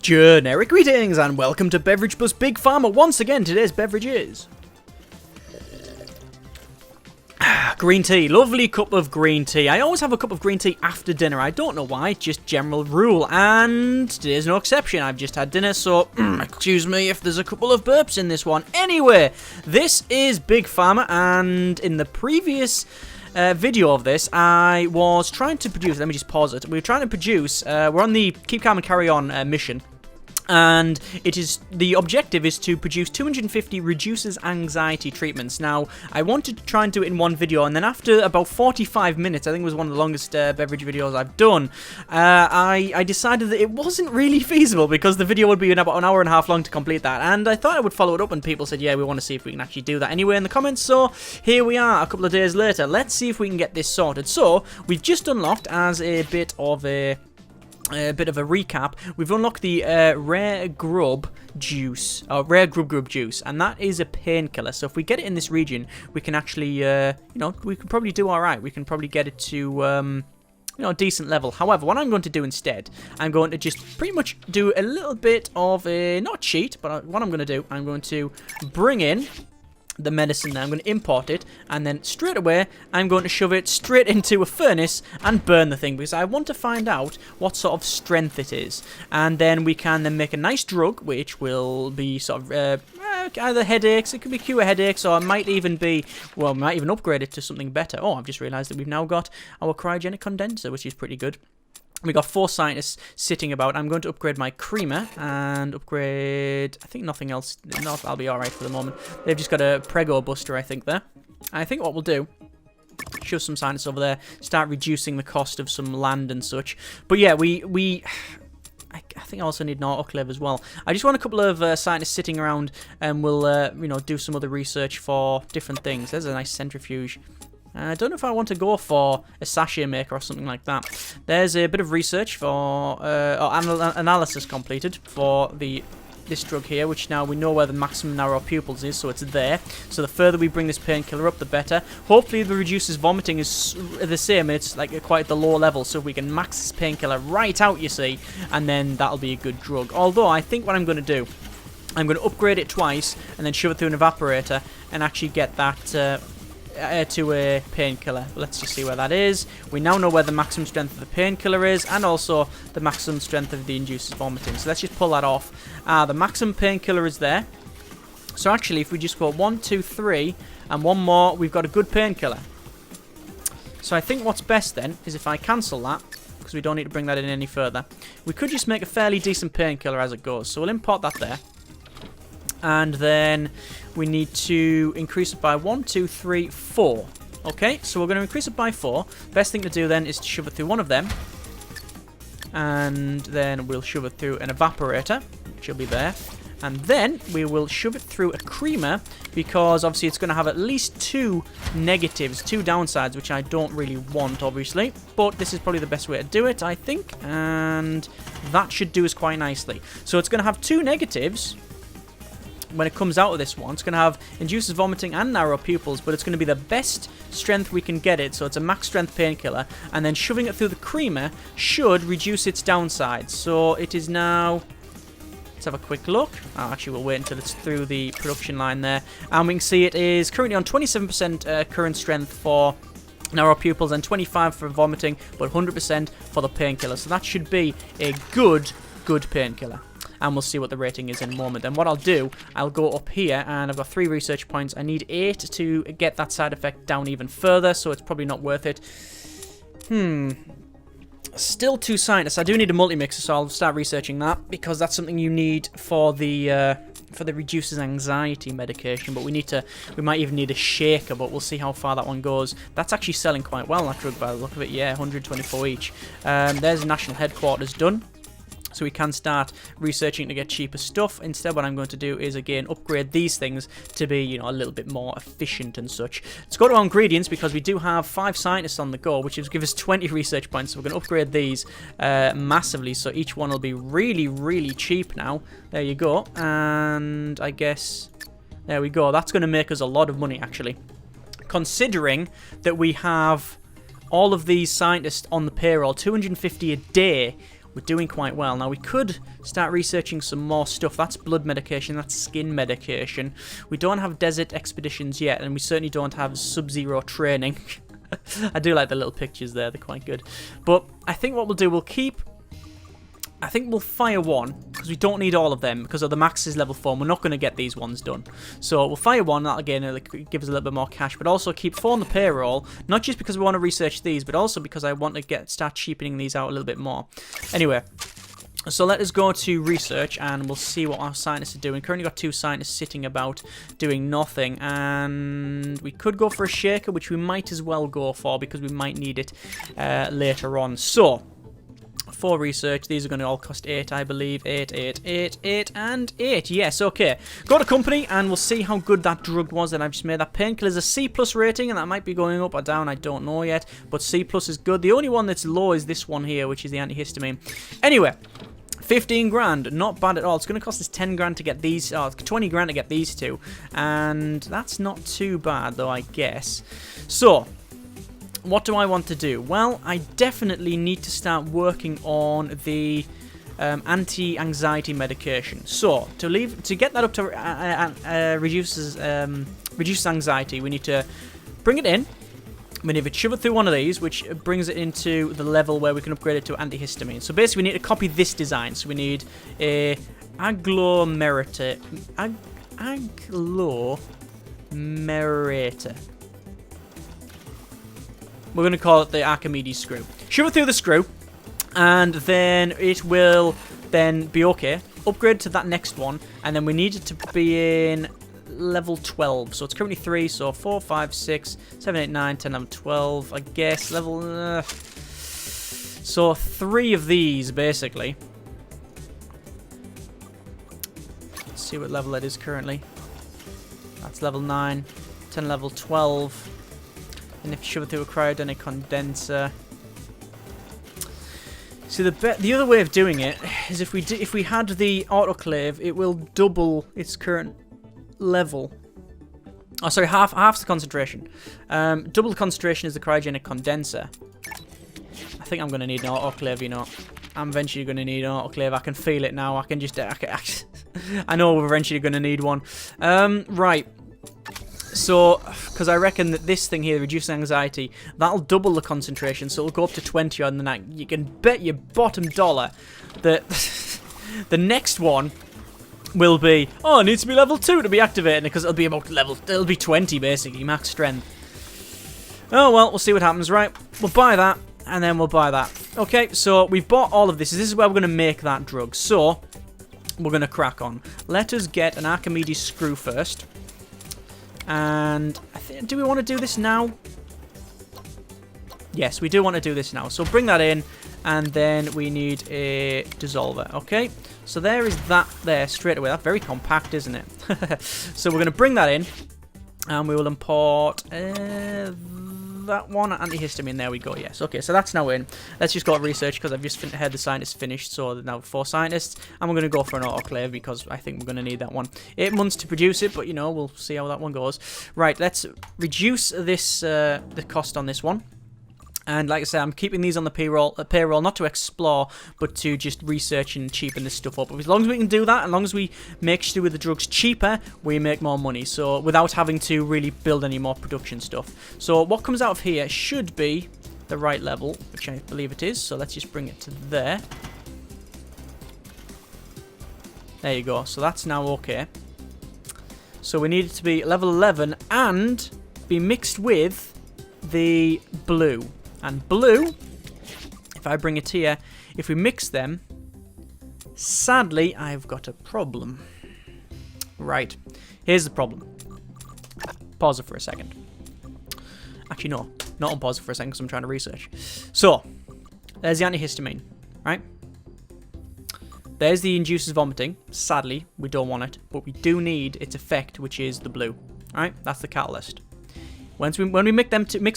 Generic greetings and welcome to Beverage plus Big Pharma. Once again, today's beverage is green tea. Lovely cup of green tea. I always have a cup of green tea after dinner. I don't know why, just general rule. And today's no exception. I've just had dinner, so excuse me if there's a couple of burps in this one. Anyway, this is Big Pharma, and in the previous video of this, I was trying to produce, let me just pause it, we were trying to produce, we're on the Keep Calm and Carry On mission, and the objective is to produce 250 reduces anxiety treatments. Now, I wanted to try and do it in one video, and then after about 45 minutes, I think it was one of the longest beverage videos I've done, I decided that it wasn't really feasible because the video would be about an hour and a half long to complete that, and I thought I would follow it up, and people said, yeah, we want to see if we can actually do that anyway in the comments, so here we are a couple of days later. Let's see if we can get this sorted. So, we've just unlocked, as a bit of a recap, we've unlocked the rare grub juice, or rare grub juice, and that is a painkiller. So if we get it in this region, we can actually, we can probably do alright. We can probably get it to, a decent level. However, what I'm going to do instead, I'm going to just pretty much do a little bit of a, not cheat, but what I'm going to do, I'm going to bring in the medicine there. I'm going to import it, and then straight away I'm going to shove it straight into a furnace and burn the thing, because I want to find out what sort of strength it is, and then we can then make a nice drug which will be sort of either headaches, it could be cure headaches, or it might even be, well, might even upgrade it to something better. Oh, I've just realised that we've now got our cryogenic condenser, which is pretty good. We got 4 scientists sitting about. I'm going to upgrade my creamer and upgrade, I think nothing else. No, I'll be alright for the moment. They've just got a prego buster, I think, there. I think what we'll do, shove some scientists over there, start reducing the cost of some land and such. But yeah, I think I also need an autoclave as well. I just want a couple of scientists sitting around, and we'll, do some other research for different things. There's a nice centrifuge. I don't know if I want to go for a sachet maker or something like that. There's a bit of research for, or analysis completed for this drug here, which now we know where the maximum narrow pupils is, so it's there. So the further we bring this painkiller up, the better. Hopefully the reduces vomiting is the same, it's like quite the low level, so if we can max this painkiller right out, you see, and then that'll be a good drug. Although, I think what I'm going to do, I'm going to upgrade it twice, and then shove it through an evaporator, and actually get that to a painkiller. Let's just see where that is. We now know where the maximum strength of the painkiller is, and also the maximum strength of the induces vomiting. So let's just pull that off. The maximum painkiller is there. So actually, if we just go 1, 2, 3, and one more, we've got a good painkiller. So I think what's best then is if I cancel that, because we don't need to bring that in any further. We could just make a fairly decent painkiller as it goes. So we'll import that there. And then we need to increase it by 1, 2, 3, 4. Okay, so we're going to increase it by 4. Best thing to do then is to shove it through one of them. And then we'll shove it through an evaporator, which will be there. And then we will shove it through a creamer, because obviously it's going to have at least 2 negatives, 2 downsides, which I don't really want, obviously. But this is probably the best way to do it, I think. And that should do us quite nicely. So it's going to have 2 negatives. When it comes out of this one, it's going to have induces vomiting and narrow pupils, but it's going to be the best strength we can get it, so it's a max strength painkiller, and then shoving it through the creamer should reduce its downsides. So it is now, let's have a quick look. Actually, we'll wait until it's through the production line there, and we can see it is currently on 27% current strength for narrow pupils and 25% for vomiting, but 100% for the painkiller. So that should be a good painkiller. And we'll see what the rating is in a moment. And what I'll do, I'll go up here, and I've got 3 research points. I need 8 to get that side effect down even further, so it's probably not worth it. Still 2 scientists. I do need a multi-mixer, so I'll start researching that, because that's something you need for the reduces anxiety medication. But we might even need a shaker, but we'll see how far that one goes. That's actually selling quite well, that drug, by the look of it. Yeah, 124 each. There's national headquarters done. So we can start researching to get cheaper stuff. Instead, what I'm going to do is, again, upgrade these things to be, a little bit more efficient and such. Let's go to our ingredients, because we do have 5 scientists on the go, which will give us 20 research points. So we're going to upgrade these massively, so each one will be really, really cheap now. There you go. And I guess, there we go. That's going to make us a lot of money, actually. Considering that we have all of these scientists on the payroll, 250 a day. we're doing quite well. Now, we could start researching some more stuff. That's blood medication, that's skin medication. We don't have desert expeditions yet, and we certainly don't have sub-zero training. I do like the little pictures there, they're quite good. But I think what we'll do, I think we'll fire one, because we don't need all of them, because of the max is level 4, and we're not going to get these ones done. So we'll fire one, that again will give us a little bit more cash, but also keep 4 on the payroll, not just because we want to research these, but also because I want to start cheapening these out a little bit more. Anyway, so let us go to research, and we'll see what our scientists are doing. Currently got 2 scientists sitting about doing nothing, and we could go for a shaker, which we might as well go for, because we might need it later on. So, for research, these are going to all cost 8, I believe. 8, 8, 8, 8, and 8. Yes, okay. Go to company, and we'll see how good that drug was that I've just made. That painkiller's a C+ rating, and that might be going up or down, I don't know yet. But C+ is good. The only one that's low is this one here, which is the antihistamine. Anyway, 15 grand, not bad at all. It's going to cost us 10 grand to get these, 20 grand to get these 2. And that's not too bad, though, I guess. So, what do I want to do? Well, I definitely need to start working on the anti-anxiety medication. So, to get that up to reduce anxiety, we need to bring it in. We need to shove it through one of these, which brings it into the level where we can upgrade it to antihistamine. So basically, we need to copy this design. So we need a agglomerator. We're going to call it the Archimedes screw. Shove it through the screw, and then it will then be okay. Upgrade to that next one, and then we need it to be in level 12. So it's currently 3, so 4, 5, 6, 7, 8, 9, 10, 11, 12, I guess. Level... So 3 of these, basically. Let's see what level it is currently. That's level 9, 10, level 12. And if you shove it through a cryogenic condenser. See, the other way of doing it is if we had the autoclave, it will double its current level. Oh, sorry, half the concentration. Double the concentration is the cryogenic condenser. I think I'm going to need an autoclave, you know. I'm eventually going to need an autoclave. I can feel it now. I know we're eventually going to need one. Right. So, because I reckon that this thing here, reducing anxiety, that'll double the concentration, so it'll go up to 20 on the night. You can bet your bottom dollar that the next one will be, oh, it needs to be level 2 to be activated, because it'll be about it'll be 20 basically, max strength. Oh well, we'll see what happens, right? We'll buy that, and then we'll buy that. Okay, so we've bought all of this. This is where we're going to make that drug. So, we're going to crack on. Let us get an Archimedes screw first. And do we want to do this now? Yes, we do want to do this now. So bring that in, and then we need a dissolver. Okay, so there is that there straight away. That's very compact, isn't it? So we're going to bring that in, and we will import that one, antihistamine. There we go. Yes. Okay, so that's now in. Let's just go to research, because I've just had the scientists finished. So now 4 scientists, and we're going to go for an autoclave, because I think we're going to need that one. 8 months to produce it, but you know, we'll see how that one goes. Right, let's reduce this the cost on this one. And like I said, I'm keeping these on the payroll, not to explore, but to just research and cheapen this stuff up. As long as we can do that, as long as we make sure the drugs cheaper, we make more money. So without having to really build any more production stuff. So what comes out of here should be the right level, which I believe it is. So let's just bring it to there. There you go. So that's now okay. So we need it to be level 11 and be mixed with the blue. And blue, if I bring it here, if we mix them, sadly, I've got a problem. Right, here's the problem. Pause it for a second. Actually, no, not unpause it for a second, because I'm trying to research. So, there's the antihistamine, right? There's the induces vomiting. Sadly, we don't want it, but we do need its effect, which is the blue. Right, that's the catalyst. When we mix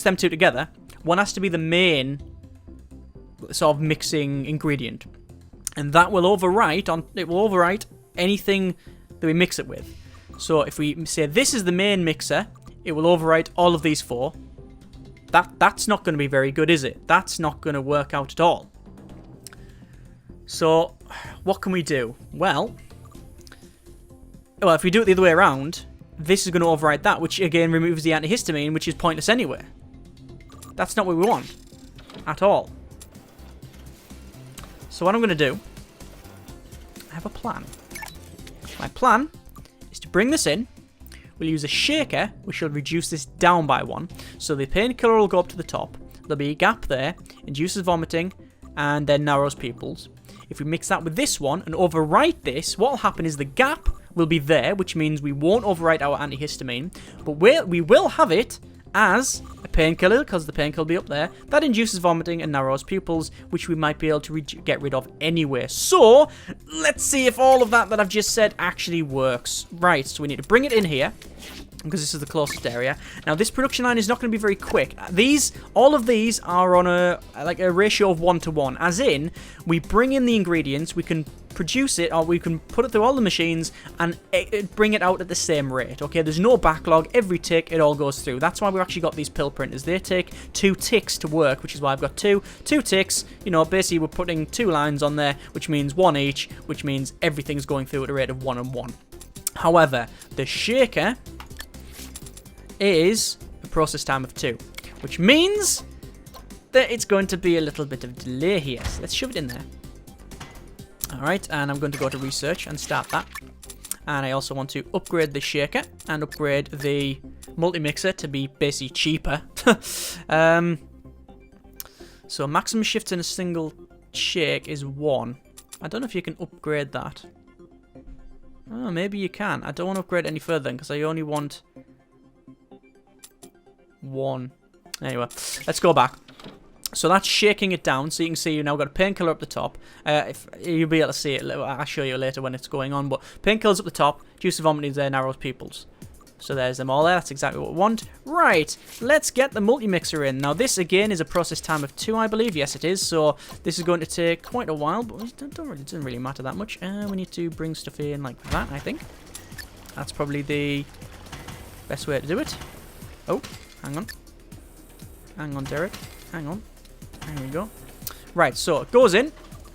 them two together, one has to be the main sort of mixing ingredient, and that will overwrite anything that we mix it with. So if we say this is the main mixer, it will overwrite all of these 4. That's not going to be very good, is it? That's not going to work out at all. So, what can we do? Well, if we do it the other way around, this is going to override that, which again removes the antihistamine, which is pointless anyway. That's not what we want. At all. So what I'm going to do, I have a plan. My plan is to bring this in. We'll use a shaker, which will reduce this down by 1. So the painkiller will go up to the top. There'll be a gap there, induces vomiting, and then narrows pupils. If we mix that with this one and overwrite this, what will happen is the gap will be there, which means we won't overwrite our antihistamine, but we will have it as a painkiller, because the painkiller will be up there. That induces vomiting and narrows pupils, which we might be able to get rid of anyway. So, let's see if all of that I've just said actually works. Right, so we need to bring it in here, because this is the closest area. Now, this production line is not going to be very quick. All of these are on a ratio of 1:1, as in, we bring in the ingredients, we can produce it, or we can put it through all the machines and bring it out at the same rate, okay? There's no backlog. Every tick, it all goes through. That's why we've actually got these pill printers. They take 2 ticks to work, which is why I've got two ticks. You know, basically we're putting 2 lines on there, which means 1 each, which means everything's going through at a rate of 1 and 1. However, the shaker is a process time of 2, which means that it's going to be a little bit of delay here. So let's shove it in there. Alright, and I'm going to go to research and start that. And I also want to upgrade the shaker and upgrade the multi-mixer to be basically cheaper. So maximum shifts in a single shake is 1. I don't know if you can upgrade that. Oh, maybe you can. I don't want to upgrade any further because I only want 1. Anyway, let's go back. So that's shaking it down, so you can see you've now got a painkiller up the top. If you'll be able to see it, I'll show you later when it's going on. But painkiller's up the top, juice of vomiting there, narrows pupils. So there's them all there. That's exactly what we want. Right, let's get the multi-mixer in. Now this again is a process time of 2, I believe. Yes, it is. So this is going to take quite a while, but it doesn't really matter that much. We need to bring stuff in like that, I think. That's probably the best way to do it. Oh, hang on. Hang on, Derek. Hang on. There we go. Right, so it goes in.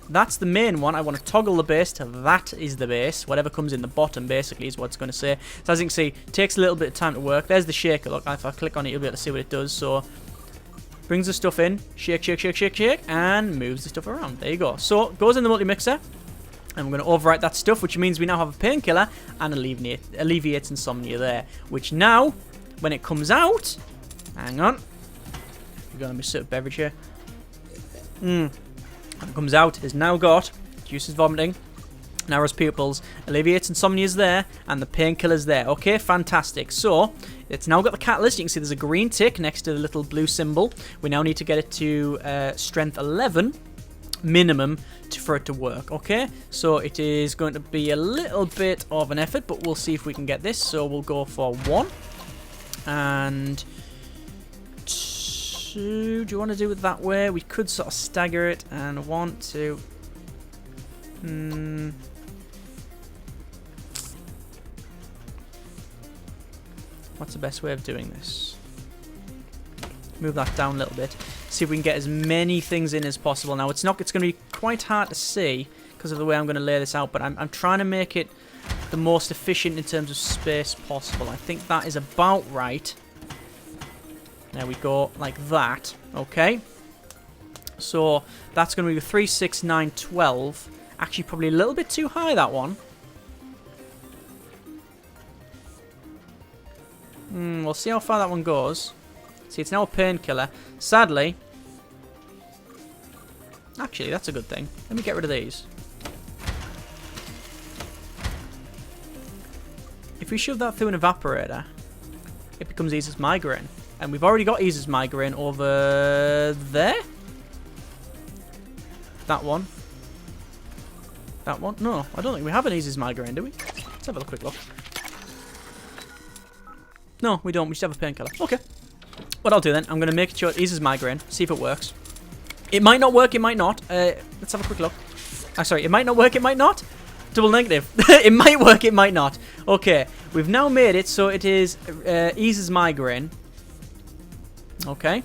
That's the main one. I want to toggle the base to that is the base. Whatever comes in the bottom, basically, is what it's going to say. So as you can see, it takes a little bit of time to work. There's the shaker. Look, if I click on it, you'll be able to see what it does. So, brings the stuff in. Shake, shake, shake, shake, shake. And moves the stuff around. There you go. So, it goes in the multi-mixer. And we're going to overwrite that stuff, which means we now have a painkiller and alleviates insomnia there. Which now, when it comes out... Hang on. We're going to be sort of beverage here. When it comes out, it's now got reduces vomiting, narrows pupils, alleviates insomnia's there, and the painkiller's there. Okay, fantastic. So, it's now got the catalyst. You can see there's a green tick next to the little blue symbol. We now need to get it to strength 11 minimum for it to work. Okay, so it is going to be a little bit of an effort, but we'll see if we can get this. So we'll go for 1 and 2. Do you want to do it that way? We could sort of stagger it and 1, 2. What's the best way of doing this? Move that down a little bit. See if we can get as many things in as possible. Now it's going to be quite hard to see because of the way I'm going to lay this out, but I'm trying to make it the most efficient in terms of space possible. I think that is about right. There we go, like that. Okay. So that's going to be 3, 6, 9, 12. Actually, probably a little bit too high, that one. We'll see how far that one goes. See, it's now a painkiller. Sadly... Actually, that's a good thing. Let me get rid of these. If we shove that through an evaporator, it becomes eases migraine. And we've already got eases migraine over there. That one. That one? No, I don't think we have an eases migraine, do we? Let's have a quick look. No, we don't. We just have a painkiller. Okay. What I'll do then, I'm going to make sure it eases migraine. See if it works. It might not work, it might not. Let's have a quick look. Sorry, it might not work, it might not. Double negative. It might work, it might not. Okay, we've now made it so it is eases migraine. Okay.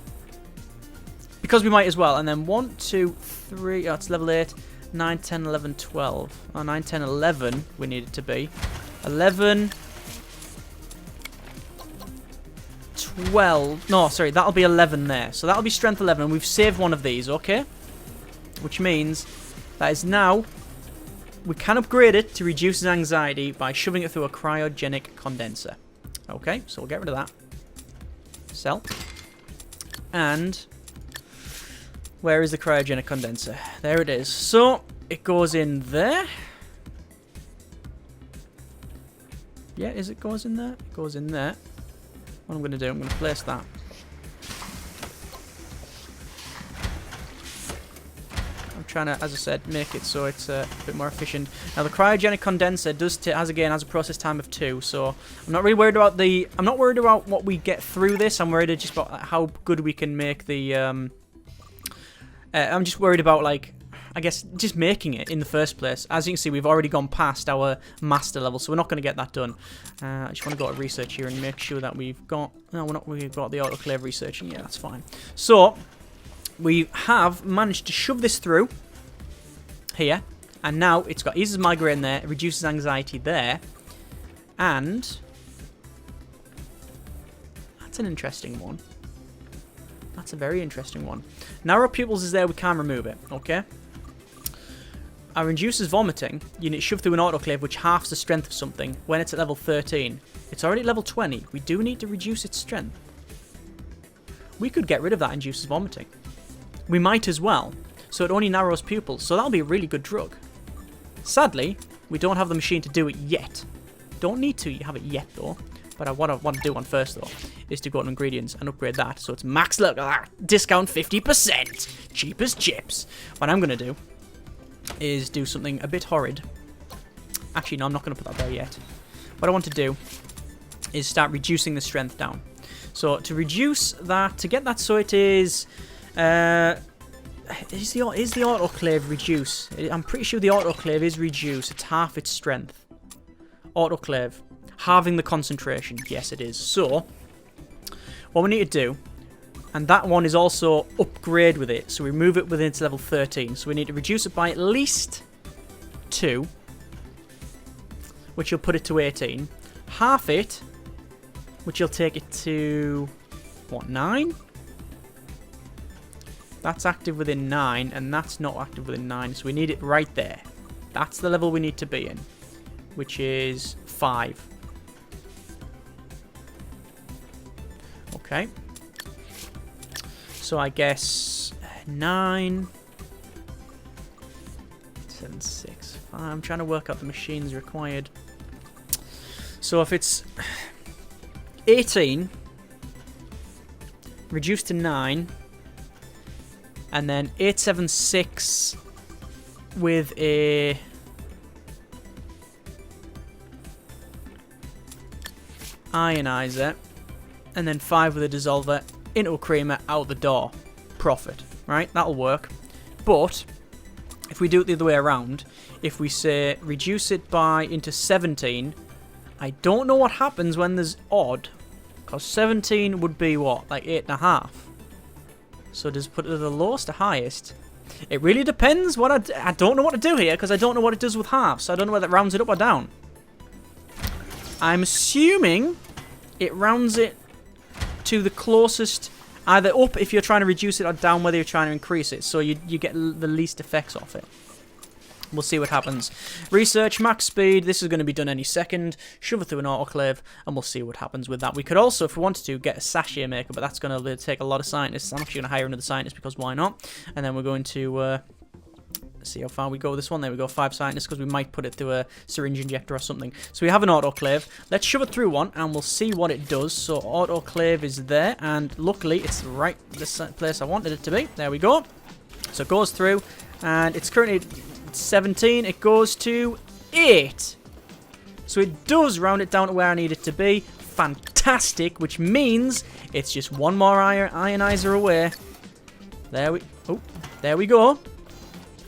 Because we might as well. And then 1, 2, 3. Oh, it's level 8. 9, 10, 11, 12. Oh, 9, 10, 11 we need it to be. 11, 12. No, sorry, that'll be 11 there. So that'll be strength 11, and we've saved one of these, okay? Which means that is now... We can upgrade it to reduce his anxiety by shoving it through a cryogenic condenser. Okay, so we'll get rid of that. Sell. And... Where is the cryogenic condenser? There it is. So, it goes in there. Yeah, it goes in there? It goes in there. What I'm going to do, I'm going to place that. I'm trying to, as I said, make it so it's a bit more efficient. Now, the cryogenic condenser has a process time of 2, so I'm not really worried about I'm not worried about what we get through this. I'm worried just about how good we can make the... I'm just worried about, like, I guess, just making it in the first place. As you can see, we've already gone past our master level, so we're not going to get that done. I just want to go to research here and make sure that we've got... No, we've got the autoclave researching. Yeah, that's fine. So, we have managed to shove this through here, and now it's got eases migraine there, it reduces anxiety there, and... That's an interesting one. That's a very interesting one. Narrow pupils is there, we can't remove it, okay? Our reduces vomiting, you need to shove through an autoclave which halves the strength of something when it's at level 13. It's already at level 20. We do need to reduce its strength. We could get rid of that induces vomiting. We might as well. So it only narrows pupils, so that'll be a really good drug. Sadly, we don't have the machine to do it yet. Don't need to have it yet though. But what I want to do on first, though, is to go to ingredients and upgrade that. So it's max discount 50%. Cheap as chips. What I'm going to do is do something a bit horrid. Actually, no, I'm not going to put that there yet. What I want to do is start reducing the strength down. So to reduce that, to get that so it is... is the autoclave reduce? I'm pretty sure the autoclave is reduced. It's half its strength. Autoclave. Halving the concentration. Yes, it is. So, what we need to do, and that one is also upgrade with it. So we move it within its level 13. So we need to reduce it by at least 2, which will put it to 18. Half it, which will take it to, what, 9? That's active within 9, and that's not active within 9. So we need it right there. That's the level we need to be in, which is 5. Okay. So I guess 9, 7, 6, 5. I'm trying to work out the machines required. So if it's 18, reduced to 9, and then 876 with a ionizer, and then 5 with a dissolver, into a creamer, out the door. Profit, right? That'll work. But if we do it the other way around, if we say reduce it by into 17, I don't know what happens when there's odd, because 17 would be what, like 8.5. So does it put it to the lowest or highest? It really depends. What I don't know what to do here, because I don't know what it does with halves. So I don't know whether it rounds it up or down. I'm assuming it rounds it to the closest, either up if you're trying to reduce it or down whether you're trying to increase it. So you get the least effects off it. We'll see what happens. Research, max speed. This is going to be done any second. Shove it through an autoclave, and we'll see what happens with that. We could also, if we wanted to, get a sachet maker, but that's going to take a lot of scientists. I'm actually going to hire another scientist because why not? And then we're going to see how far we go with this one. There we go, 5 scientists, because we might put it through a syringe injector or something. So we have an autoclave. Let's shove it through one, and we'll see what it does. So autoclave is there, and luckily it's right the place I wanted it to be. There we go. So it goes through, and it's currently 17. It goes to 8. So it does round it down to where I need it to be. Fantastic, which means it's just one more ionizer away. There we go.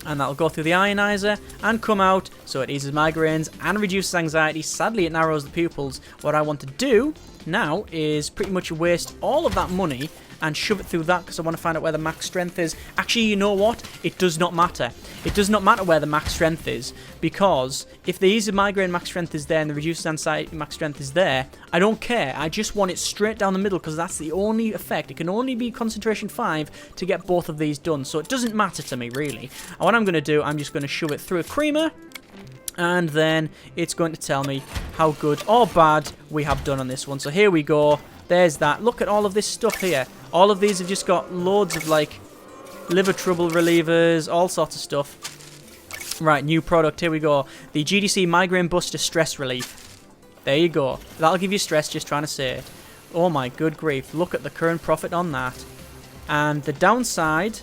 And that'll go through the ionizer and come out, so it eases migraines and reduces anxiety. Sadly, it narrows the pupils. What I want to do now is pretty much waste all of that money and shove it through that because I want to find out where the max strength is. Actually, you know what? It does not matter. It does not matter where the max strength is, because if the ease of migraine max strength is there and the reduced anxiety max strength is there, I don't care. I just want it straight down the middle because that's the only effect. It can only be concentration 5 to get both of these done, so it doesn't matter to me, really. And what I'm going to do, I'm just going to shove it through a creamer, and then it's going to tell me how good or bad we have done on this one. So here we go. There's that. Look at all of this stuff here. All of these have just got loads of, like, liver trouble relievers, all sorts of stuff. Right, new product. Here we go. The GDC Migraine Buster Stress Relief. There you go. That'll give you stress, just trying to say it. Oh my good grief. Look at the current profit on that. And the downside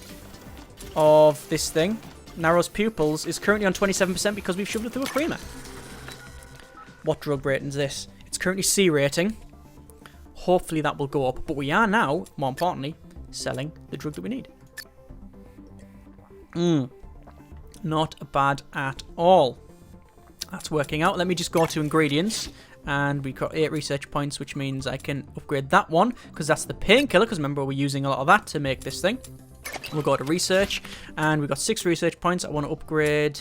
of this thing, narrows pupils, is currently on 27% because we've shoved it through a creamer. What drug rating is this? It's currently C rating. Hopefully that will go up. But we are now, more importantly, selling the drug that we need. Not bad at all. That's working out. Let me just go to ingredients. And we've got 8 research points, which means I can upgrade that one, because that's the painkiller, because remember, we're using a lot of that to make this thing. We'll go to research, and we've got 6 research points. I want to upgrade.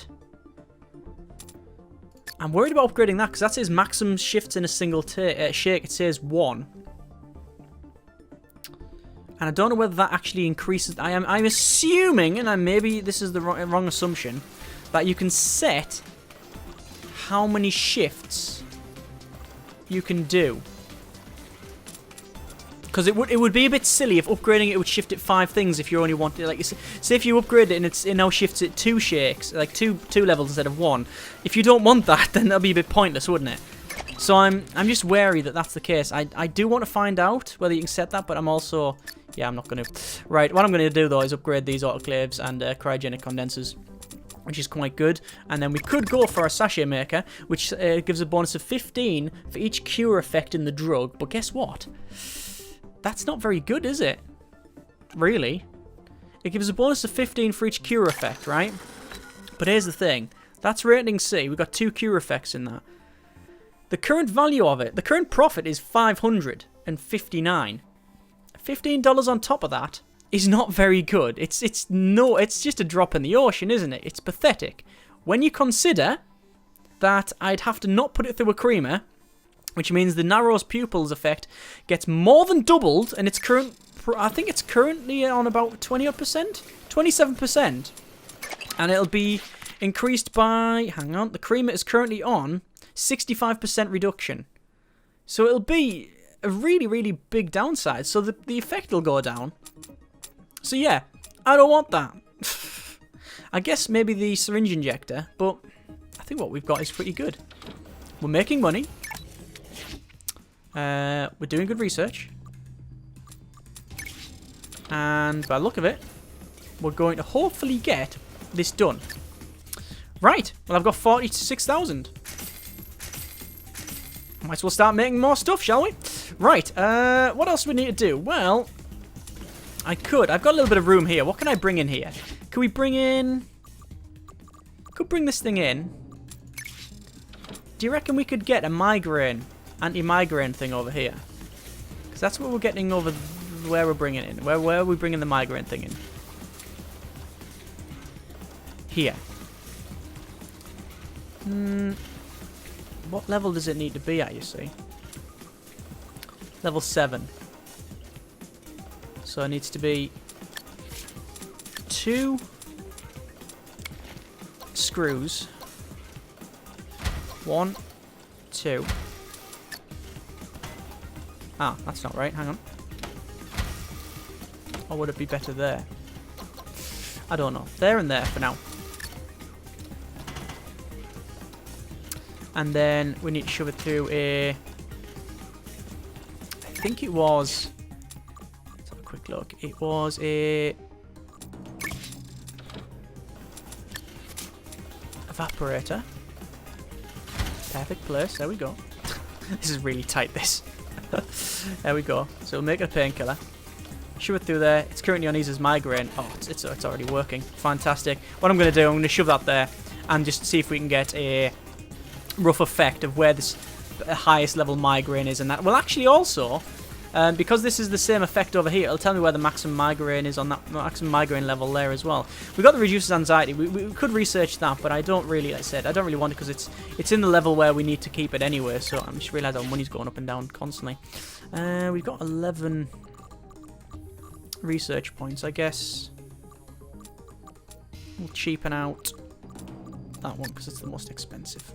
I'm worried about upgrading that, because that says maximum shifts in a single shake. It says 1. And I don't know whether that actually increases. I'm assuming, and maybe this is the wrong assumption, that you can set how many shifts you can do. Because it would be a bit silly if upgrading it would shift it 5 things if you only wanted, like, say if you upgrade it and it now shifts it 2 shakes, like two levels instead of 1. If you don't want that, then that'd be a bit pointless, wouldn't it? So I'm just wary that that's the case. I do want to find out whether you can set that, but I'm also, yeah, I'm not going to. Right, what I'm going to do though is upgrade these autoclaves and cryogenic condensers, which is quite good. And then we could go for a sachet maker, which gives a bonus of 15 for each cure effect in the drug. But guess what? That's not very good, is it? Really? It gives a bonus of 15 for each cure effect, right? But here's the thing. That's rating C. We've got 2 cure effects in that. The current value of it, the current profit is $559. $15 on top of that is not very good. It's just a drop in the ocean, isn't it? It's pathetic. When you consider that I'd have to not put it through a creamer, which means the narrows pupils effect gets more than doubled, and it's I think it's currently on about 20%, 27%, and it'll be increased by, hang on, the creamer is currently on 65% reduction, so it'll be a really, really big downside, so the effect will go down. So yeah, I don't want that. I guess maybe the syringe injector, but I think what we've got is pretty good. We're making money. We're doing good research. And by the look of it, we're going to hopefully get this done. Right, well I've got 46,000. Might as well start making more stuff, shall we? Right, what else do we need to do? Well, I've got a little bit of room here. What can I bring in here? Could we bring in... Could bring this thing in. Do you reckon we could get a migraine, anti-migraine thing over here? Because that's what we're getting over where we're bringing it in. Where are we bringing the migraine thing in? Here. What level does it need to be at, you see? Level 7. So it needs to be 2 screws. 1, 2. Ah, that's not right. Hang on. Or would it be better there? I don't know. There and there for now. And then we need to shove it through a... I think it was... Let's have a quick look. It was a... evaporator. Perfect place. There we go. This is really tight, this. There we go. So we'll make it a painkiller. Shove it through there. It's currently on Isa's migraine. Oh, it's already working. Fantastic. What I'm going to do, I'm going to shove that there and just see if we can get a rough effect of where this highest level migraine is, and that will actually also Because this is the same effect over here, it'll tell me where the maximum migraine is on that maximum migraine level there as well. We've got the reduces anxiety. We could research that, but I don't really, like I said, I don't really want it because it's in the level where we need to keep it anyway. So I'm just realising our money's going up and down constantly. We've got 11 research points, I guess. We'll cheapen out that one because it's the most expensive.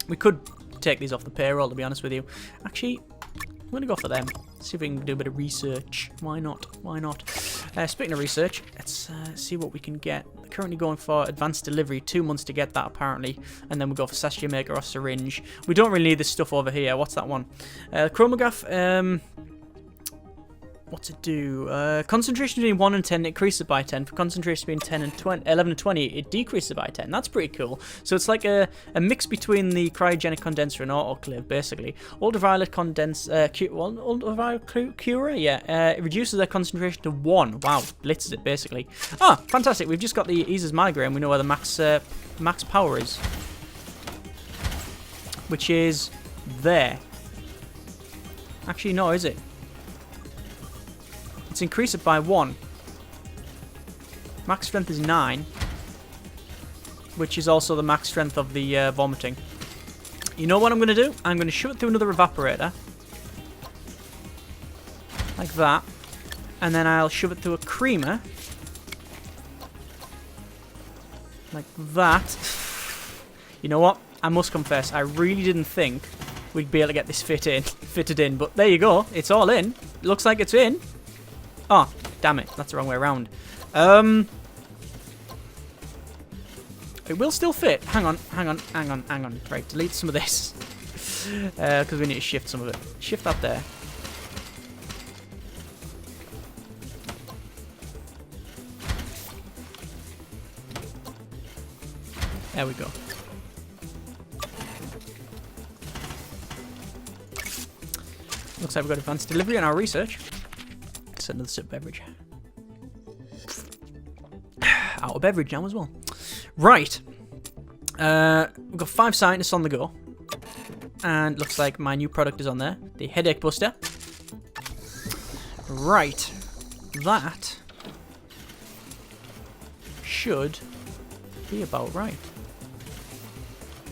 We could take these off the payroll, to be honest with you. Actually, I'm going to go for them. See if we can do a bit of research. Why not? Why not? Speaking of research, let's see what we can get. We're currently going for advanced delivery. 2 months to get that, apparently. And then we go for sachet maker or syringe. We don't really need this stuff over here. What's that one? Chromatograph. What's it do? Concentration between 1 and 10 increases by 10. For concentration between 10 and 20, 11 and 20, it decreases by 10. That's pretty cool. So it's like a mix between the cryogenic condenser and autoclave, basically. Ultraviolet ultraviolet cure, yeah. It reduces their concentration to 1. Wow, blitzes it, basically. Ah, fantastic. We've just got the eases migraine. We know where the max power is. Which is there. Actually, no, is it? Let's increase it by 1. Max strength is 9. Which is also the max strength of the vomiting. You know what I'm going to do? I'm going to shove it through another evaporator. Like that. And then I'll shove it through a creamer. Like that. You know what? I must confess, I really didn't think we'd be able to get this fitted in. But there you go. It's all in. It looks like it's in. Oh, damn it. That's the wrong way around. It will still fit. Hang on. Right, delete some of this. Because we need to shift some of it. Shift that there. There we go. Looks like we've got advanced delivery in our research. Another sip of beverage. Out of beverage now as well. Right. We've got 5 scientists on the go. And looks like my new product is on there. The headache buster. Right. That should be about right.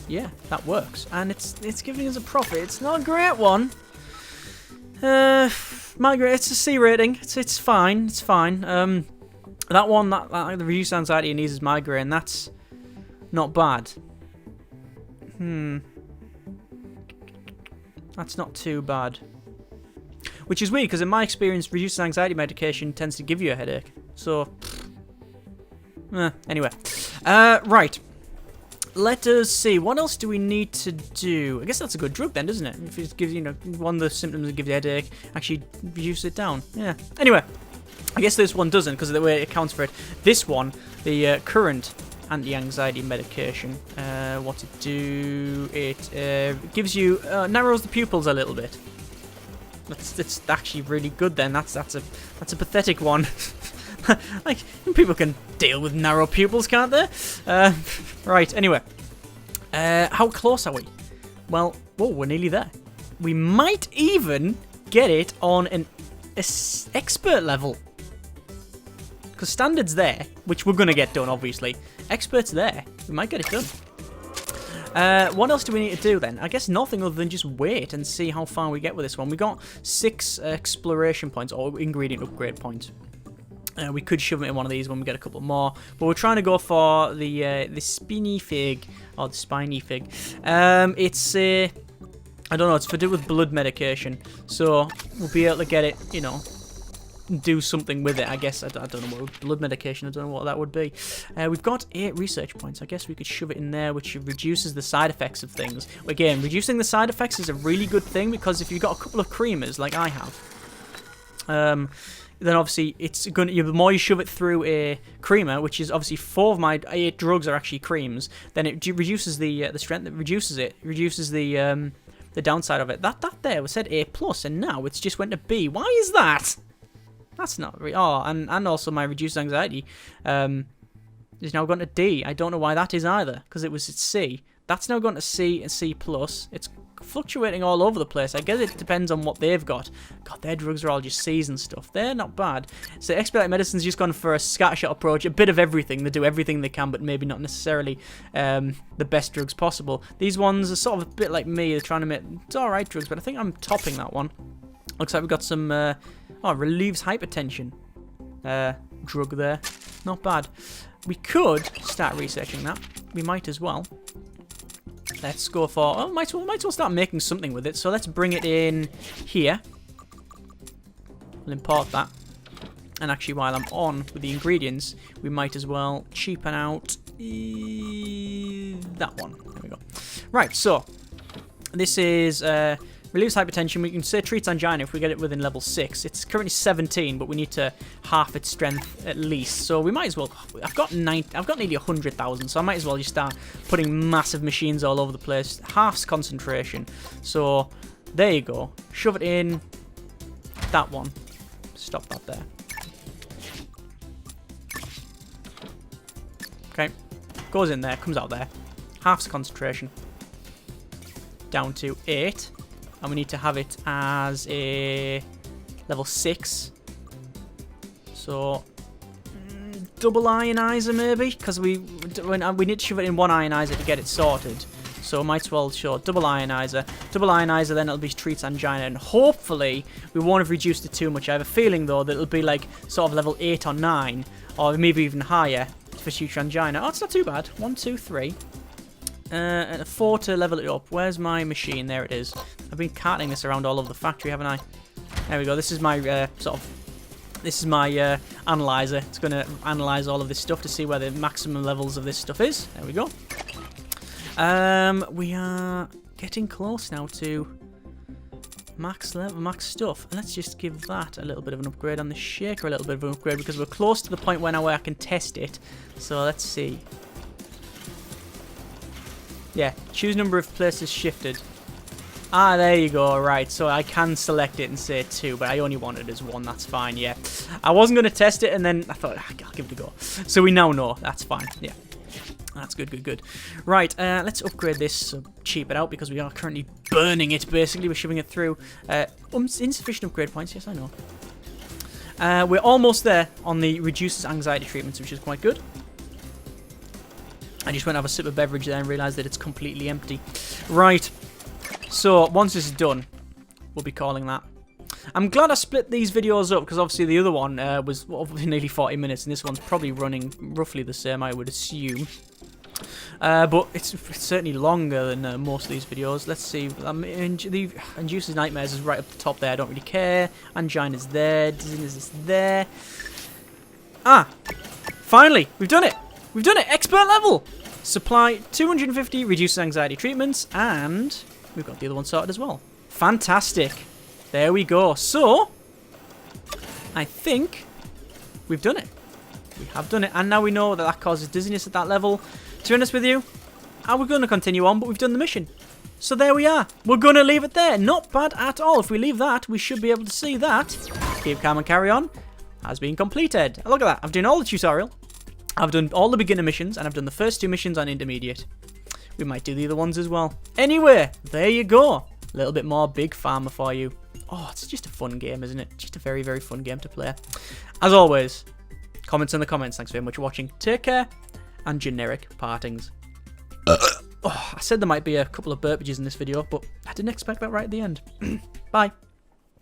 Yeah, that works. And it's giving us a profit. It's not a great one. Migraine, it's a C rating. It's fine. It's fine. That one, that the reduced anxiety and eases migraine, that's not bad. That's not too bad. Which is weird, because in my experience, reduced anxiety medication tends to give you a headache. So, anyway. Right. Let us see. What else do we need to do? I guess that's a good drug then, doesn't it? If it gives you, one of the symptoms that gives you a headache, actually reduce it down. Yeah. Anyway, I guess this one doesn't because of the way it accounts for it. This one, the current anti-anxiety medication, what's it do? It gives you narrows the pupils a little bit. That's actually really good then. That's a pathetic one. Like, people can deal with narrow pupils, can't they? Right, anyway. How close are we? Well, whoa, we're nearly there. We might even get it on an expert level. Because standard's there, which we're going to get done, obviously. Expert's there. We might get it done. What else do we need to do then? I guess nothing other than just wait and see how far we get with this one. We got 6 exploration points, or ingredient upgrade points. We could shove it in one of these when we get a couple more, but we're trying to go for the spiny fig, or the spiny fig. It's I don't know, it's for do with blood medication, so we'll be able to get it, do something with it. I guess I don't know what blood medication. I don't know what that would be. We've got 8 research points. I guess we could shove it in there, which reduces the side effects of things. Again, reducing the side effects is a really good thing because if you've got a couple of creamers like I have, then obviously it's going to, the more you shove it through a creamer, which is obviously 4 of my 8 drugs are actually creams, then it reduces the strength. It reduces the downside of it. That there was said A+, and now it's just went to B. Why is that? That's not really. Oh, and also my reduced anxiety is now gone to D. I don't know why that is either, because it was at C. That's now gone to C and C+. It's fluctuating all over the place. I guess it depends on what they've got. God, their drugs are all just seasoned stuff. They're not bad. So Expedite Medicine's just gone for a scattershot approach, a bit of everything. They do everything they can, but maybe not necessarily the best drugs possible. These ones are sort of a bit like me. They're trying to make it's alright drugs, but I think I'm topping that one. Looks like we've got some relieves hypertension drug there. Not bad. We could start researching that. We might as well. Let's go for... Oh, might as well start making something with it. So let's bring it in here. We'll import that. And actually, while I'm on with the ingredients, we might as well cheapen out that one. There we go. Right, so this is... relieves hypertension. We can say treats angina if we get it within level 6. It's currently 17, but we need to half its strength at least. So we might as well... I've got nearly 100,000, so I might as well just start putting massive machines all over the place. Half's concentration. So there you go. Shove it in that one. Stop that there. Okay. Goes in there, comes out there. Half's concentration. Down to 8. And we need to have it as a level 6. So, double ionizer maybe? Because we need to shove it in one ionizer to get it sorted. So, might as well show double ionizer. Double ionizer, then it'll be treats angina. And hopefully, we won't have reduced it too much. I have a feeling, though, that it'll be like sort of level 8 or 9. Or maybe even higher for treats angina. Oh, it's not too bad. 1, 2, 3. And a 4 to level it up. Where's my machine? There it is. I've been carting this around all over the factory, haven't I? There we go. This is my analyzer. It's going to analyze all of this stuff to see where the maximum levels of this stuff is. There we go. We are getting close now to max level, max stuff. And let's just give that a little bit of an upgrade on the shaker, a little bit of an upgrade because we're close to the point where I can test it. So let's see. Yeah, choose number of places shifted. Ah, there you go. Right, so I can select it and say 2, but I only want it as 1. That's fine, yeah. I wasn't going to test it, and then I thought, I'll give it a go. So we now know. That's fine, yeah. That's good, good, good. Right, let's upgrade this, so cheap it out, because we are currently burning it, basically. We're shoving it through. Insufficient upgrade points, yes, I know. We're almost there on the reduces anxiety treatments, which is quite good. I just went to have a sip of beverage there and realised that it's completely empty. Right. So, once this is done, we'll be calling that. I'm glad I split these videos up, because obviously the other one was nearly 40 minutes, and this one's probably running roughly the same, I would assume. But it's certainly longer than most of these videos. Let's see. The Induces Nightmares is right up the top there. I don't really care. Angina's there. Dizziness is there. Ah! Finally! We've done it! We've done it! Expert level! Supply 250 reduces anxiety treatments, and we've got the other one sorted as well. Fantastic. There we go. So, I think we've done it. We have done it, and now we know that causes dizziness at that level. To be honest with you, we're going to continue on, but we've done the mission. So there we are. We're going to leave it there. Not bad at all. If we leave that, we should be able to see that Keep Calm and Carry On has been completed. Look at that. I've done all the tutorial. I've done all the beginner missions, and I've done the first 2 missions on intermediate. We might do the other ones as well. Anyway, there you go. A little bit more Big Pharma for you. Oh, it's just a fun game, isn't it? Just a very, very fun game to play. As always, comments in the comments. Thanks very much for watching. Take care, and generic partings. Oh, I said there might be a couple of burpages in this video, but I didn't expect that right at the end. Bye.